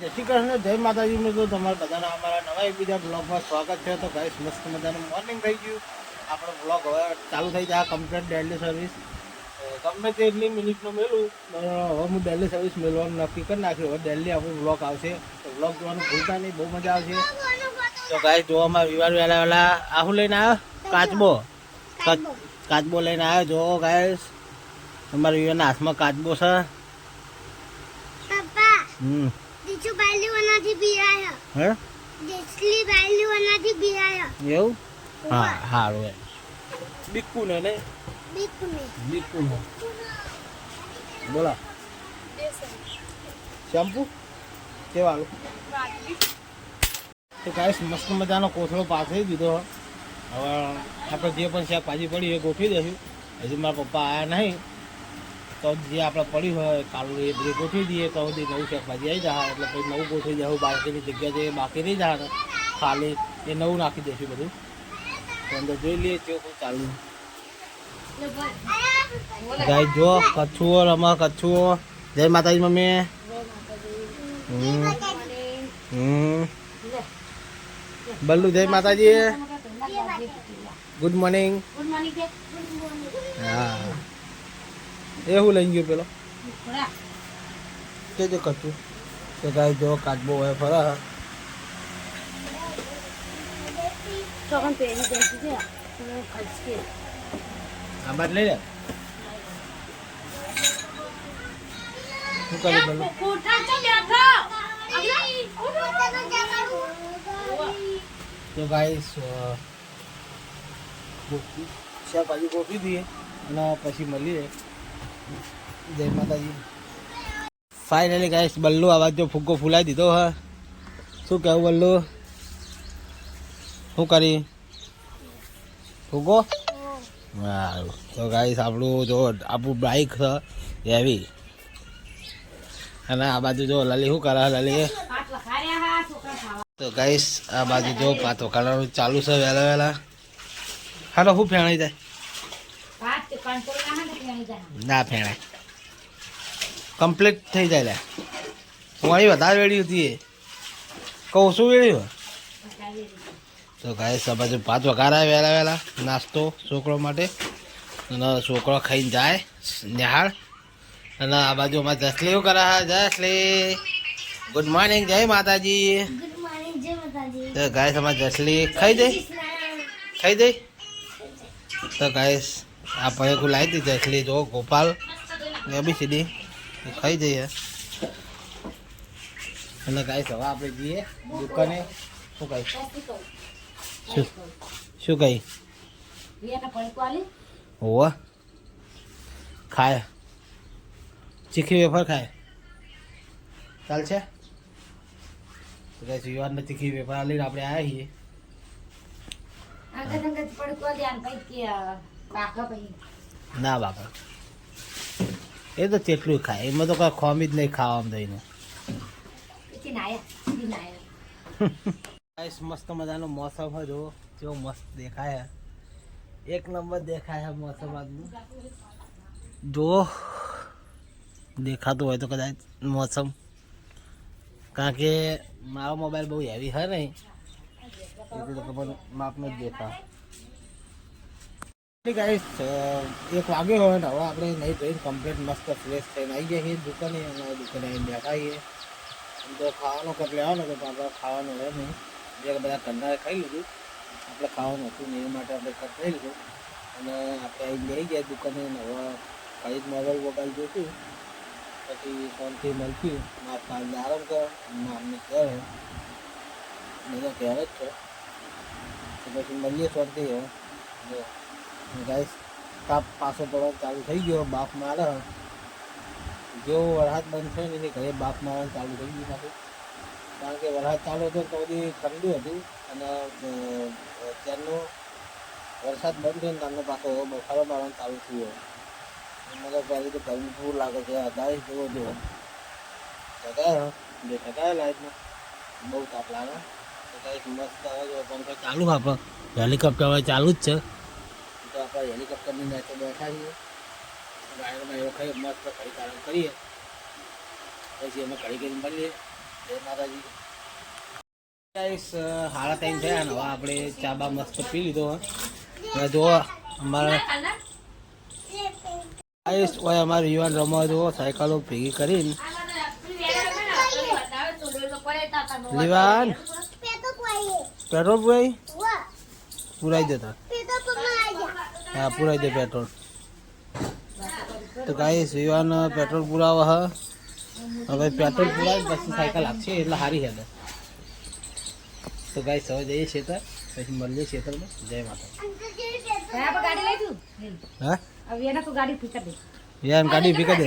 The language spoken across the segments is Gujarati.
જય શ્રી કૃષ્ણ, જય માતાજી મિત્રો. તમારા બધાના અમારા નવા એક બીજા બ્લોગમાં સ્વાગત છે. તો ગાઈસ મસ્ત મજાનું મોર્નિંગ થઈ ગયું. આપણો બ્લોગ હવે ચાલુ થઈ જાય. કમ્પ્લીટ ડેલી સર્વિસ ગમે તે એટલી મિનિટનું મેળવું, હવે હું ડેલી સર્વિસ મેળવાનું નક્કી કરી નાખ્યું. હવે ડેલી આપણો બ્લોગ આવશે, તો બ્લોગ જોવાનું ભૂલતા નહીં, બહુ મજા આવશે. તો ગાઈસ જોવામાં વિવાર વહેલા આહું લઈને આવ્યો કાચબો. કાચબો લઈને આવ્યો. જો ગાઈસ તમારા વિવારના હાથમાં કાચબો છે. દીચુ બાયલી વનાથી બિયાય હે દેસલી બાયલી વનાથી બિયાય એવું હા હારું બિક્કુ ને બિક્કુ ને બોલા શેમ્પુ કેવાલું તો ગાઈસ મસ્ત મજાનો કોથળો પાથરી દીધો. હવે આપણે જે પણ શાકભાજી પડી એ ગોઠવી દઈશું. હજી મારા પપ્પા આવ્યા નહીં, તો જે આપણે પડ્યું હોય કાલું એ બધું ગોઠવી દઈએ. તો બધી નવું શાકભાજી આવી જાય એટલે પછી નવું ગોઠવી દઉં. બાકીની જગ્યા જે બાકી રહી જાય ખાલી એ નવું નાખી દઈશું બધું. તો અંદર જોઈ લઈએ કેવું ચાલુ. ગાય જો કચ્છુઓ રમા કચ્છુઓ. જય માતાજી મમ્મી. બલ્લુ જય માતાજી. Good morning. હા એ હું લઈ ગયો પેલો કે જો કચ્છું. તો ગાય જો કાચબો હોય ફરા આ બાદ લઈ લે. શું કરી બોલો તો ગાઈસ શાકભાજી ગોઠવી દઈએ અને પછી મળીએ. જય માતાજી. ફાઇનલી ગાઈસ બલ્લુ આવાજ જો ફુગ્ગો ફૂલાઈ દીધો હા. શું કહેવું બલ્લુ? શું કરી ફુગ્ગો? સારું. તો ગાઈસ આપણું જો આપણું બાઈક છે એવી. અને આ બાજુ જો લલી શું કરે લલી? તો ગાઈસ આ બાજુ જો પાતો કાઢવાનું ચાલુ છે વહેલા વહેલા. હાલો શું ફેણાઈ જાય? ના ફેણાય, કમ્પ્લીટ થઈ જાય. હું અહીં વધારે વેળી હતી એ કહું શું વેળ્યું. તો ગાઈસ આ બાજુ ભાત વઘારાય વહેલા વહેલા નાસ્તો છોકરો માટે. અને છોકરો ખાઈને જાય નિહાળ. અને આ બાજુ અમારે જસલી શું કરે? જસલી ગુડ મોર્નિંગ, જય માતાજી. તો ગાઈસ અમારે જસલી ખાઈ દઈ. તો ગાઈસ આ પૈકું લાવી દીધી જસલી જો ગોપાલ ABCD ખાઈ જઈએ. અને ગાઈસ હવે આપણે જઈએ દુકાને. શું કહી શું કહી હોવા ખાય ચીખી વેફર ખાય ચાલશે. યુવાનને ચીખી વેફર આલીને આપણે આવ્યા છીએ. ના બાપા એ તો તેટલું ખાય, એમાં તો કોઈ ખોમી જ નહીં ખાવામાં દઈને. મસ્ત મજાનો મોસમ હોય જો કેવો મસ્ત દેખાય. એક નંબર દેખાય મોસમ આજનું. જો દેખાતું હોય તો કદાચ મોસમ, કારણ કે મારો મોબાઈલ બહુ હેવી છે નહીં એટલે તો ખબર માપનો જ દેખા. ગાઈસ 1 વાગ્યો હોય ને હવે આપણે નહીં ધોઈને કમ્પ્લીટ મસ્ત ફ્રેશ થઈને આવી જઈએ દુકાને. અને દુકાને આવીને બેઠાઈએ. તો ખાવાનું કટ લેવાનું તો આપણે ખાવાનું હોય નહીં. જે બધા કંડાએ ખાઈ લીધું, આપણે ખાવાનું હતું ને એ માટે આપણે કટ લઈ લીધું. અને આપણે આવીને લઈ ગયા દુકાને. હવે ખાલી મોબાઈલ જોઈતું પછી શાંતિ મળતી. મારા કાલને આરામ કરો અમને કહે બધા કહેવાય જ છે. તો પછી મળીએ શાંતિ. હવે જો ગાઈસ તાપ પાછો પડવાનો ચાલુ થઈ ગયો. બાફ મારે જો વરસાદ બંધ થયો ને એની ઘરે બાફ મારવાનું ચાલુ થઈ ગયું પાછું. કારણ કે વરસાદ ચાલુ હતો તો બધી ઠંડુ હતું. અને ત્યારનો વરસાદ બંધ થયો ને તમને પાછો બફારો મારવાનું ચાલુ થયો. મને પહેલી તો ગરમી પૂર લાગે છે. ગાઈસ જોવો જો ઠકાય બે ઠકાય લાઈટમાં બહુ તાપ લાગે. તો ગાઈસ મસ્ત હવે પંખો ચાલુ આપણે હેલિકોપ્ટર હવે ચાલુ જ છે. તો આપણે હેલિકોપ્ટરની નીચે બેઠા છીએ. ગાડીમાં એવો ખાઈ મસ્ત ઘડી આરામ કરીએ. પછી અમે ઘડી કરીને મળીએ. જય માતાજી. ગાઈસ હાડા ટાઈમ થયા ને હવે આપણે ચા બા મસ્ત પી લીધો. હવે જો અમારા ગાઈસ ઓય અમારે યુવાન રમવા જો સાયકલો ભેગી કરીને લીવાન પેટ્રોલ પુરાઈ દેતા. હા પુરાઈ દે પેટ્રોલ. તો ગાઈસ યુવાન પેટ્રોલ પુરાવો હા. હવે પેટ્રોલ પુરાય પછી સાયકલ આપશે એટલે સારી હેડે. તો ગાઈસ હવે જઈએ ખેતર પછી મળીએ ખેતરમાં. જય માતા. હા યાર ગાડી ભીકા દે.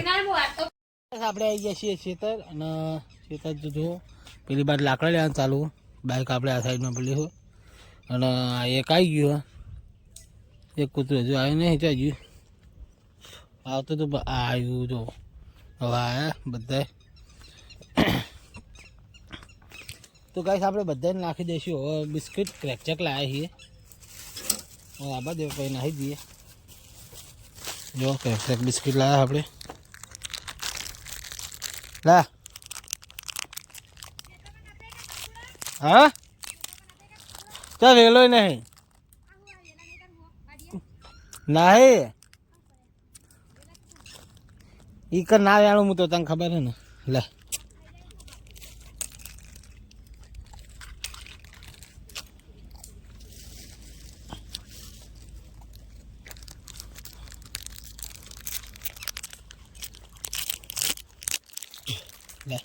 આપણે આવી ગયા છીએ ખેતર અને ખેતર જો પેલી બાદ લાકડા લેવાનું ચાલુ. બાઇક આપણે આ સાઈડમાં પેલી હોય અને એક આવી ગયું. એક કૂતરું હજુ આવ્યું નહીં. હજુ આવતું તો આવ્યું જો હવે આવ્યા બધા. તો ગાઈસ આપણે બધાને નાખી દઈશું. હવે બિસ્કિટ ક્રેકચક લાવ્યા છીએ. હવે આબા દે પછી નાખી દઈએ. જો ક્રેકચક બિસ્કિટ લાવ્યા આપણે. લા હા ચાલ વેલો નહીં નાહી ઈ કર ના વેણું હું તો તને ખબર હે ને. લે લે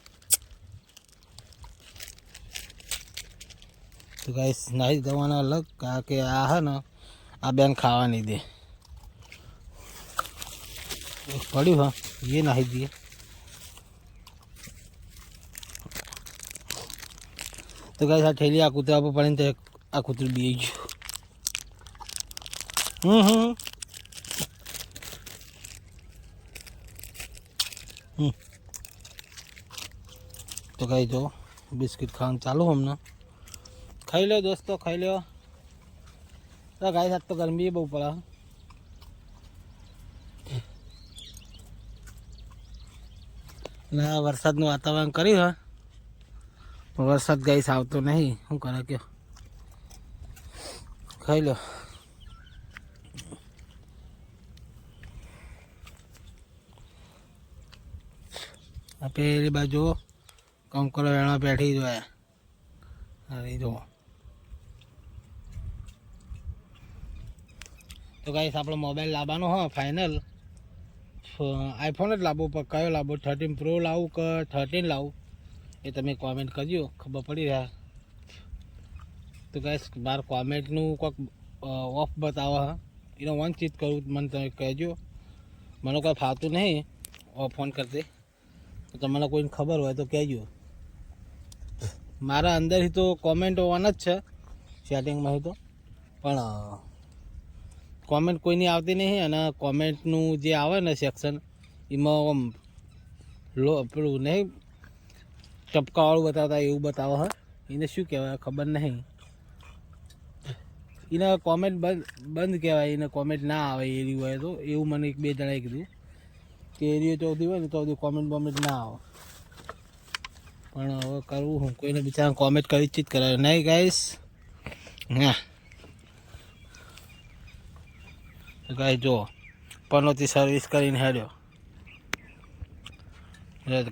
તો ગાઈસ નાહી દેવાના અલગ કારણ કે આ હે ને આ બેન ખાવા નહીં દે. પડ્યું હા એ નાહી દઈએ. તો ગાઈસ આ ઠેલી આ કૂતરા પર પડીને તો આ કૂતરું બી ગયું. તો ગાઈ જો બિસ્કિટ ખાવાનું ચાલુ હમણાં. ખાઈ લો દોસ્તો ખાઈ લો. તો ગાઈસ આજ તો ગરમી બહુ પડે. ના વરસાદનું વાતાવરણ કર્યું હા પણ વરસાદ ગાઈસ આવતો નહીં. શું કરે કયો. ખાઈ લો. આ પેલી બાજુ કંકોડો વેણવા બેઠી જોયા. અરે જો તો ગાઈસ આપણો મોબાઈલ લાવવાનો હા ફાઇનલ. આઈફોન જ લાવવો પણ કયો લાવવો 13 પ્રો લાવું કે 13 લાવું એ તમે કોમેન્ટ કરજો ખબર પડી રહ્યા. તો ગાઈસ મારા કોમેન્ટનું કોઈક ઓફ બતાવો હા એનો વન ચીજ કરું મને તમે કહેજો. મને કોઈ ફાવતું નહીં ઓફ ફોન કરતે તો તમને કોઈને ખબર હોય તો કહેજો. મારા અંદરથી તો કોમેન્ટ ઓન જ છે સેટિંગમાં તો પણ કોમેન્ટ કોઈની આવતી નહીં. અને કોમેન્ટનું જે આવે ને સેક્શન એમાં આમ પેલું નહીં ટપકાવાળું બતાવતા એવું બતાવો હા. એને શું કહેવાય ખબર નહીં. એને કોમેન્ટ બંધ કહેવાય. એને કોમેન્ટ ના આવે એરી હોય તો એવું મને એક બે જણાએ કીધું કે એરિયો ચોથી હોય ને તો કોમેન્ટ બોમેન્ટ ના આવે. પણ હવે કરવું હું કોઈને બિચારા કોમેન્ટ કરી જ કરાય નહીં ગાઈસ. હા તો ગાઈસ જો પનોતી સર્વિસ કરીને હેડ્યો.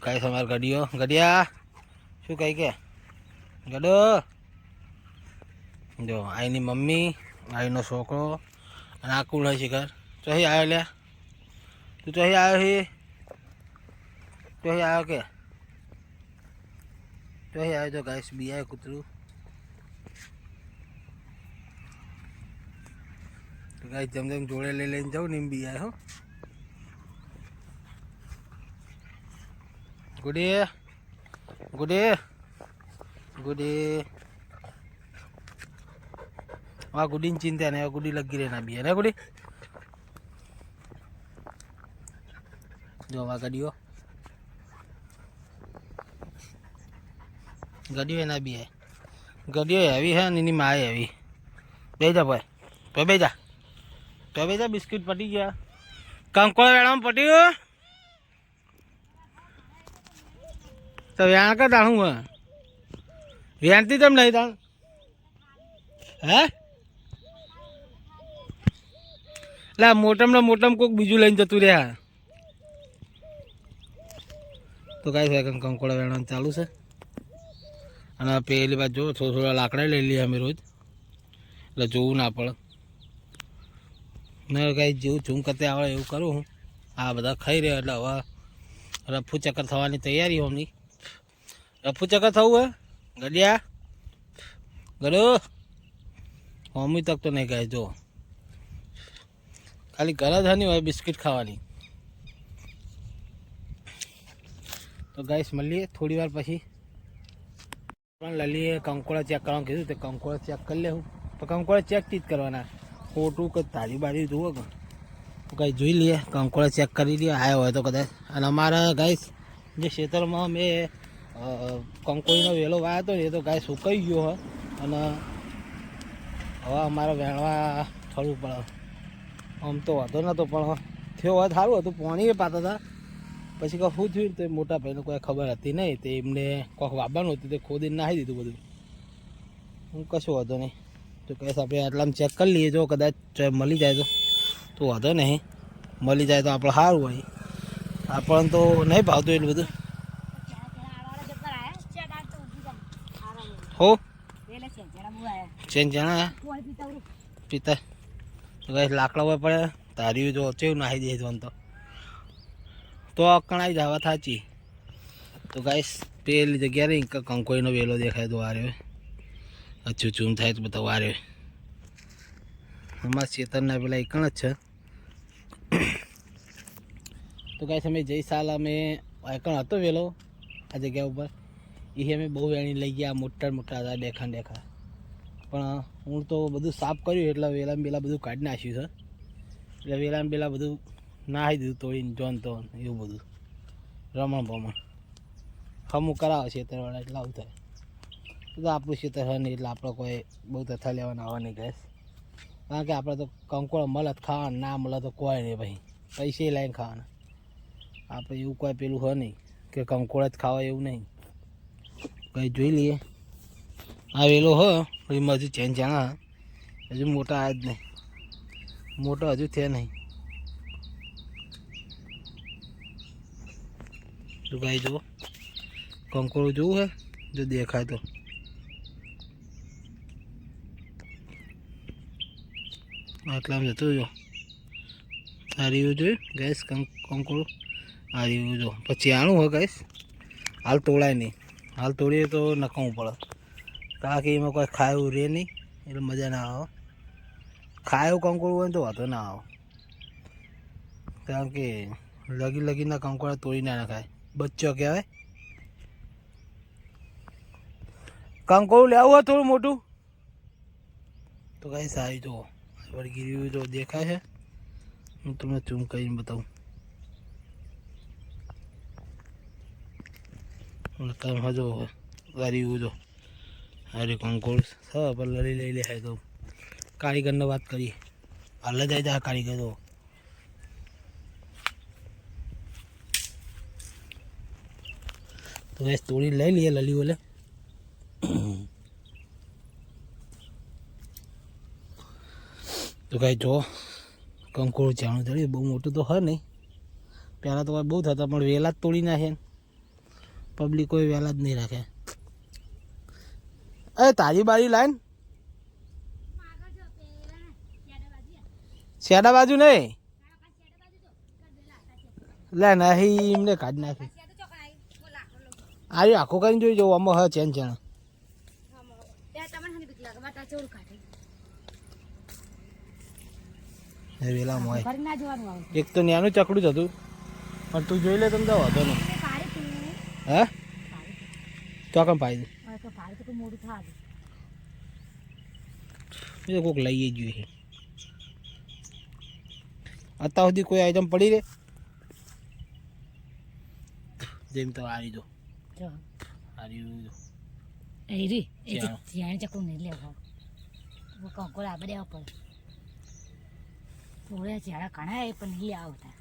ગાઈસ અમારે ગડિયા શું કહી કે ગડો જો આઈની મમ્મી આઈનો છોકરો અને આ કુલ હોય શિખર. ચોહી આવ્યો લ્યા તું ચોહી આવ્યો હી ચોહી આવ્યો કે ચોહી આવ્યો. તો ગાઈસ બી આવે કૂતરું. તો ગાઈસ જેમ જેમ જોડે લઈને જાઉં ને એમ બી આવે હો. ગુડી ગુડી ગુડી આ ગુડીની ચિંતા નહીં. ગુડી લગી રહે ના બી ને ગુડી જો આ ગડીઓ એના બી હે. ગડીઓ હેવી હે ને એની માએ હેવી. બે જા ભાઈ તો બે જા બિસ્કિટ પટી ગયા. કંકોળ વેળામાં પટ્યું તો વેણ કર દાણું હે વેણતી તેમ નહીં તાણ હે એટલે મોટામાં કોઈક બીજું લઈને જતું રહ્યા તો કાંઈ થાય કંકોડા વેણવાનું ચાલુ છે અને પેલી બાજુ જો થોડા લાકડા લઈ લઈએ અમે રોજ એટલે જોવું ના પડે ના કાંઈ જેવું ઝૂમ કરતે આવડે એવું કરું હું આ બધા ખાઈ રહ્યા એટલે હવે રફુ ચક્કર થવાની તૈયારી હોમની રફુ ચક્કર થવું હે ગડિયા ગડો હોમી તક તો નહીં કહે જો ખાલી ઘર જ નહીં હોય બિસ્કિટ ખાવાની તો ગાઈસ મળીએ થોડી વાર પછી પણ લલીએ કંકોડા ચેક કરવાનું કીધું તે કંકોડા ચેક કરી લે હું તો કંકોડા ચેક જ કરવાના ખોટું કે તારી બારી જુઓ કે તો કાંઈ જોઈ લઈએ કંકોડા ચેક કરી લઈએ આવ્યો હોય તો કદાચ અને અમારા ગાઈસ જે ખેતરમાં મેં કંકોડીનો વેલો વાયો હતો ને એ તો ગાય સુકાઈ ગયો હોય અને હવે અમારે વેણવા થવું પડે આમ તો વાંધો નહોતો પણ થયો હોય સારું હતું પાણી પાતા હતા પછી કાંઈ શું થયું તો મોટા ભાઈને કોઈ ખબર હતી નહીં તે એમને કોઈક વાવવાનું હતું તે ખોદીને નાખી દીધું બધું હું કશું વાંધો નહીં તો કહીશ આપણે આટલામાં ચેક કરી લઈએ જો કદાચ મળી જાય તો વાંધો નહીં મળી જાય તો આપણે સારું હોય આપણને તો નહીં ભાવતું એટલું બધું હો ચેન જણા પિતા તો કઈ લાકડા હોય પડે તારી જો ચેવું નાખી દે તો અકણાઈ જવા થાચી તો ગાઈસ પેલી જગ્યા રહી કંકોઈનો વેલો દેખાય તો વારે અચ્છું ચૂમ થાય તો બધા વારે અમારા ચેતનના પેલા એકણ જ છે તો ગાઈસ અમે જઈ સાલ અમે એકણ હતો વેલો આ જગ્યા ઉપર એ અમે બહુ વેણી લઈ ગયા મોટા હતા દેખા પણ હું તો બધું સાફ કર્યું એટલે વેલા બેલા બધું કાઢી નાખ્યું છે એટલે વેલા બેલા બધું નાહી દીધું તોડીને જોન તો એવું બધું રમણ ભમણ હમું કરાવે ખેતરવાળા એટલે આવું થાય તો આપણું ખેતર હોય નહીં એટલે આપણે કોઈ બહુ તથા લેવાના આવવા નહીં ગેસ કારણ કે આપણે તો કંકોડા મળે ખાવાના ના મળે તો કોઈ નહીં ભાઈ પૈસે લાવીને ખાવાના આપણે એવું કોઈ પેલું હોય નહીં કે કંકોડા જ ખાવા એવું નહીં કંઈ જોઈ લઈએ આ વેલો હો એમાં હજુ ચેન જાણા હજુ મોટા આવ્યા જ નહીં મોટો હજુ થયા નહીં તો ગાઈ જુઓ કંકોડું જોવું હે જો દેખાય તો આટલામાં જતું જો આ રહ્યું જોયું ગેસ કંકોડું આ રહ્યું જો પછી આણું હોય ગેસ હાલ તોડાય નહીં હાલ તોડીએ તો નખાવું પડે કારણ કે એમાં કોઈ ખાયું રહે નહીં એટલે મજા ના આવે ખાયું કંકોડું હોય ને તો વાંધો ના આવે કારણ કે લગીના કંકોડા તોડી ના નખાય બચ્ચો કહેવાય કંકોડું લેવું હોય થોડું મોટું તો કાંઈ સારી જુઓ વળગી જો દેખાય છે હું તમને ઝૂમ કરીને બતાવું તમે હજો ગાડી જો અરે કંકોડ પણ લઈ લે તો કારીગરને વાત કરીએ હાલ જ આવી જાય કારીગર તો એ તોડી લઈ લઈએ લલી બોલે તો કાંઈ જો કંકોડ ચાણું ચડ્યું બહુ મોટું તો હોય નહીં પહેલાં તો બહુ થતા પણ વહેલા જ તોડી નાખે પબ્લિક કોઈ વહેલા જ નહીં રાખે અરે તારી બારી લાઈન શેડા બાજુ નહીં લે નહીં એમને કાઢી નાખી આ આખો કરીને જોઈ જવું આમાં હા ચેન ચેણ વેલામાં હોય એક તો નાનું ચકડું જ હતું પણ તું જોઈ લે તમને વાંધો નહીં હે તો કેમ પાઈ દે કોઈક લઈએ જોઈએ અત્યાર સુધી કોઈ આઈટમ પડી રે જેમ તો આવી દો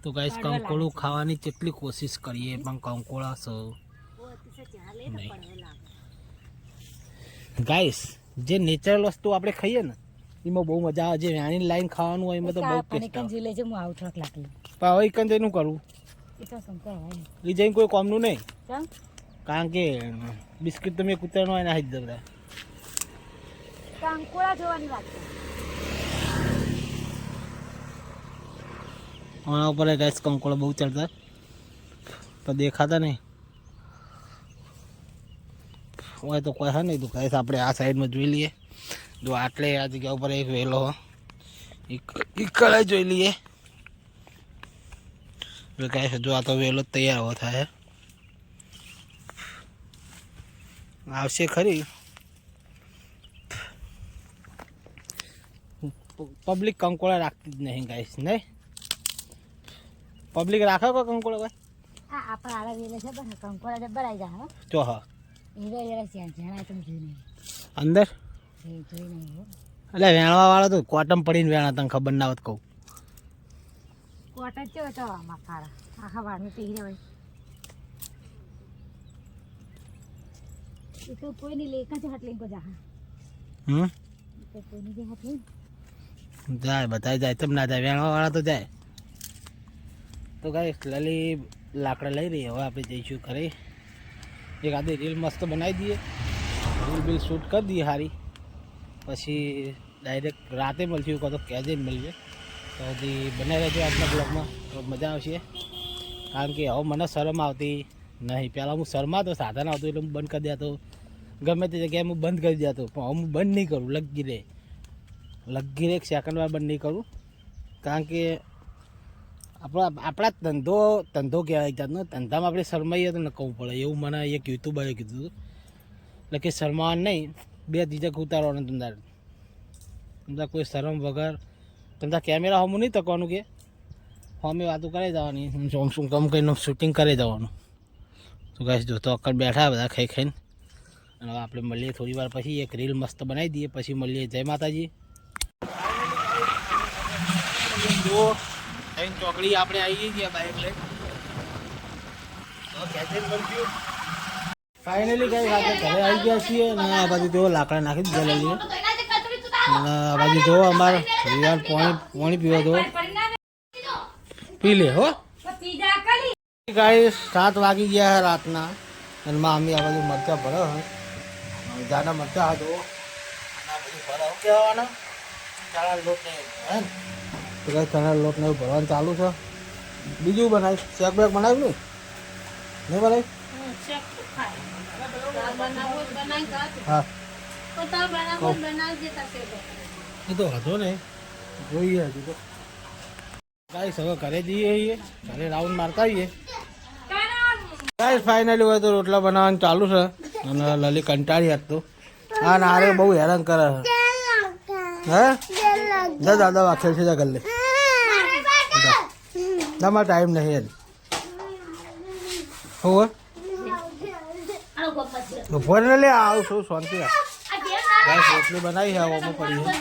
તો ગાઈસ કંકોડું ખાવાની કેટલી કોશિશ કરીએ પણ કંકોડા ગાઈસ જે નેચરલ વસ્તુ આપણે ખાઈએ ને એમાં બહુ મજા આવે. જે વેણીને લાઈન ખાવાનું હોય એમાં તો બહુ ટેસ્ટ આવે. લે છે હું આઉટ રોક લાગી પણ હવે એકન જઈને શું કરવું? એ તો સંકર હોય એ જઈને કોઈ કોમનું નહીં, ચમ કારણ કે બિસ્કિટ તો મેં કૂતરાનો હોય નાખી જ દઉં બધા. કંકોડા જોવાની વાત છે. આના ઉપર ગાઈસ કંકોડા બહુ ચડતા પણ દેખાતા નહીં હોય તો કોઈ હા નહીં. તો ગાઈસ આપણે આ સાઈડમાં જોઈ લઈએ. જો આટલે આ જગ્યા ઉપર એક વેલો કળાઈ જોઈ લઈએ. ગાઈસ જો આ તો વેલો તૈયાર હો થાય આવશે ખરી. પબ્લિક કંકોડા રાખતી જ નહીં ગાઈસ. નહીં પબ્લિક રાખે કોઈ કંકોડા ભાઈ? આ આપણા આડા વેલે છે બસ કંકોડા ડબ્બર આવી જા હો જો હા હીરો હીરો જ્યાં તમે જોઈ નહીં અંદર એ જોઈ નહીં હો એટલે વેણવા વાળા તો કોટમ પડીને વેણા તને ખબર ના હોત કહું. કોટા ચો તો આમાં ખારા આખા વાળનું પીરી હોય એ તો કોઈની લેખા છે હાટ લઈને કો જા તો કોઈની જે હાટ લઈને જાય બધા જાય તેમ ના જાય વેણવા વાળા તો જાય. તો ગાઈસ લલી લાકડા લઈ રહી. હવે આપણે જઈશું ઘરે. એક આધી રીલ મસ્ત બનાવી દઈએ, રીલ બિલ શૂટ કરી દઈએ સારી, પછી ડાયરેક્ટ રાતે મળશું કાં તો કેજે મળીએ. તો હજી બનાવી રહેજો આજના બ્લોગમાં તો મજા આવશે. કારણ કે હવે મને શરમ આવતી નહીં. પહેલાં હું શરમાતો સાધન આવતું એટલે હું બંધ કરી દેતો, ગમે તે જગ્યાએ હું બંધ કરી દેતો. પણ હવે હું બંધ નહીં કરું. લગી રે એક સેકન્ડ વાર બંધ નહીં કરું. કારણ કે આપણા ધંધો કહેવાય જાતનો. ધંધામાં આપણે શરમાઈએ તો ન કહું પડે. એવું મને એક યુટ્યુબરે કીધું હતું. એટલે કે શરમાવાનું નહીં, બે જીજક ઉતારવાનું. તમને કોઈ શરમ વગર તમને કેમેરા હમું નહીં તકવાનું કે અમે વાતો કરી જવાની, શું કમ કરીને શૂટિંગ કરી જવાનું. તો ગાઈસ જો તો અક્કડ બેઠા બધા ખાઈ ખાઈને. અને હવે આપણે મળીએ થોડી વાર પછી. એક રીલ મસ્ત બનાવી દઈએ પછી મળીએ. જય માતાજી. જો ચોકડી આપણે આવી ગયા બાઇક લઈ. ફાઇનલી કઈ આપણે ઘરે આવી ગયા છીએ. અને આ બાજુ જો લાકડા નાખી દીધા લઈએ. અને આ બાજુ જો અમારે રિયાલ પાણી પીવો તો પી લે હો. ગાઈસ 7 વાગી ગયા રાતના. અને માં અમે આ બાજુ મરચા ભરો જાના મરચા હતો ભરાવ કહેવાના. ચાણા લોટ નહીં હે તો કઈ ચણા લોટ ને ભરવાનું ચાલુ છે. બીજું બનાવી શેક બેક બનાવ્યું નહીં બનાવી? હા એ તો હતો ને જોઈએ હજુ તો. ગાઈસ હવે ઘરે જઈએ છીએ, ઘરે રાઉન્ડ મારતા આવીએ. ગાઈસ ફાઇનલી હોય તો રોટલા બનાવવાનું ચાલુ છે. અને લલી કંટાળી હતો. હા નારે બહુ હેરાન કરે છે. હે દાદા વાખેલ છે ગલ્લે તમારે ટાઈમ નહીં. હોવે ફોન લે આવું છું શાંતિ. રોટલી બનાવી છે પડી છે.